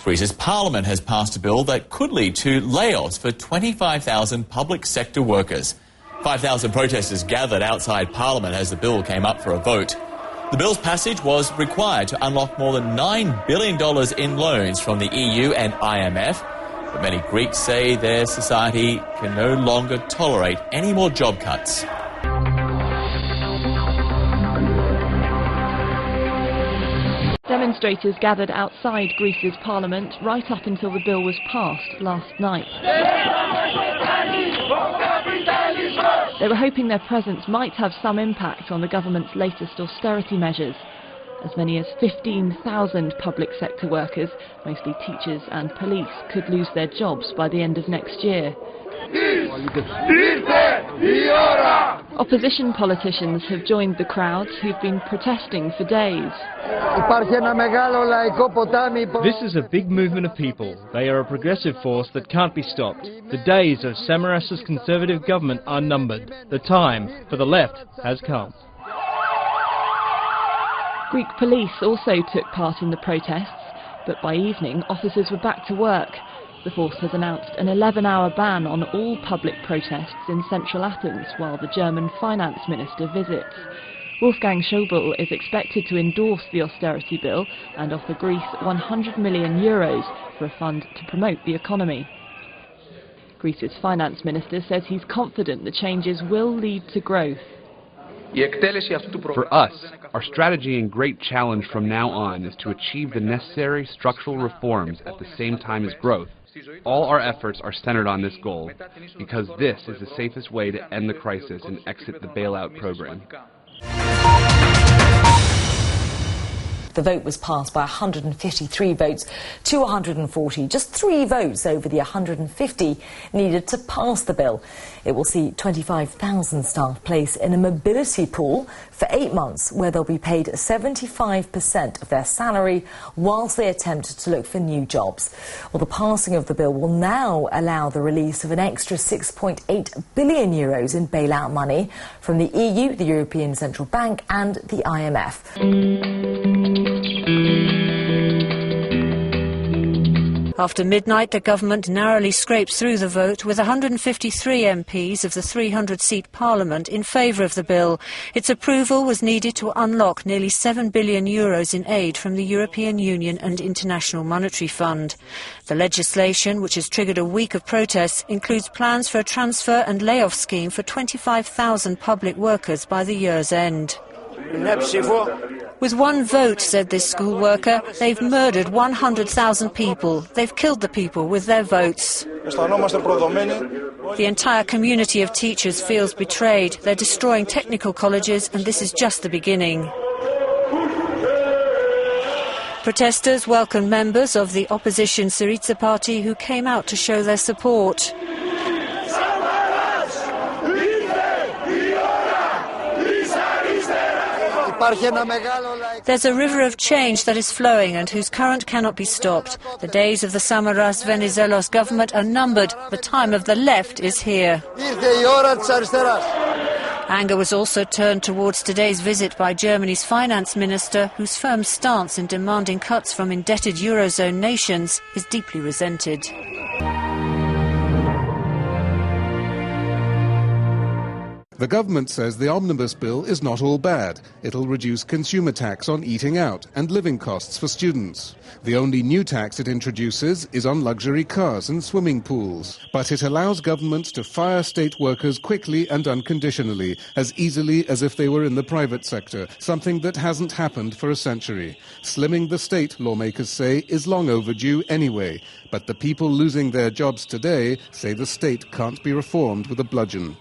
Greece's parliament has passed a bill that could lead to layoffs for 25,000 public sector workers. 5,000 protesters gathered outside parliament as the bill came up for a vote. The bill's passage was required to unlock more than $9 billion in loans from the EU and IMF. But many Greeks say their society can no longer tolerate any more job cuts. Demonstrators gathered outside Greece's parliament right up until the bill was passed last night. They were hoping their presence might have some impact on the government's latest austerity measures. As many as 15,000 public sector workers, mostly teachers and police, could lose their jobs by the end of next year. Opposition politicians have joined the crowds who've been protesting for days. This is a big movement of people. They are a progressive force that can't be stopped. The days of Samaras' conservative government are numbered. The time for the left has come. Greek police also took part in the protests, but by evening officers were back to work. The force has announced an 11-hour ban on all public protests in central Athens while the German finance minister visits. Wolfgang Schäuble is expected to endorse the austerity bill and offer Greece €100 million for a fund to promote the economy. Greece's finance minister says he's confident the changes will lead to growth. For us, our strategy and great challenge from now on is to achieve the necessary structural reforms at the same time as growth. All our efforts are centered on this goal, because this is the safest way to end the crisis and exit the bailout program. The vote was passed by 153 votes to 140, just 3 votes over the 150 needed to pass the bill. It will see 25,000 staff placed in a mobility pool for 8 months, where they'll be paid 75% of their salary whilst they attempt to look for new jobs. Well, the passing of the bill will now allow the release of an extra €6.8 billion in bailout money from the EU, the European Central Bank and the IMF. After midnight, the government narrowly scraped through the vote with 153 MPs of the 300-seat parliament in favour of the bill. Its approval was needed to unlock nearly €7 billion in aid from the European Union and International Monetary Fund. The legislation, which has triggered a week of protests, includes plans for a transfer and layoff scheme for 25,000 public workers by the year's end. With 1 vote, said this school worker, they've murdered 100,000 people. They've killed the people with their votes. The entire community of teachers feels betrayed. They're destroying technical colleges, and this is just the beginning. Protesters welcomed members of the opposition Syriza party who came out to show their support. There's a river of change that is flowing and whose current cannot be stopped. The days of the Samaras Venizelos government are numbered. The time of the left is here. Anger was also turned towards today's visit by Germany's finance minister, whose firm stance in demanding cuts from indebted Eurozone nations is deeply resented. The government says the omnibus bill is not all bad. It'll reduce consumer tax on eating out and living costs for students. The only new tax it introduces is on luxury cars and swimming pools. But it allows governments to fire state workers quickly and unconditionally, as easily as if they were in the private sector, something that hasn't happened for a century. Slimming the state, lawmakers say, is long overdue anyway. But the people losing their jobs today say the state can't be reformed with a bludgeon.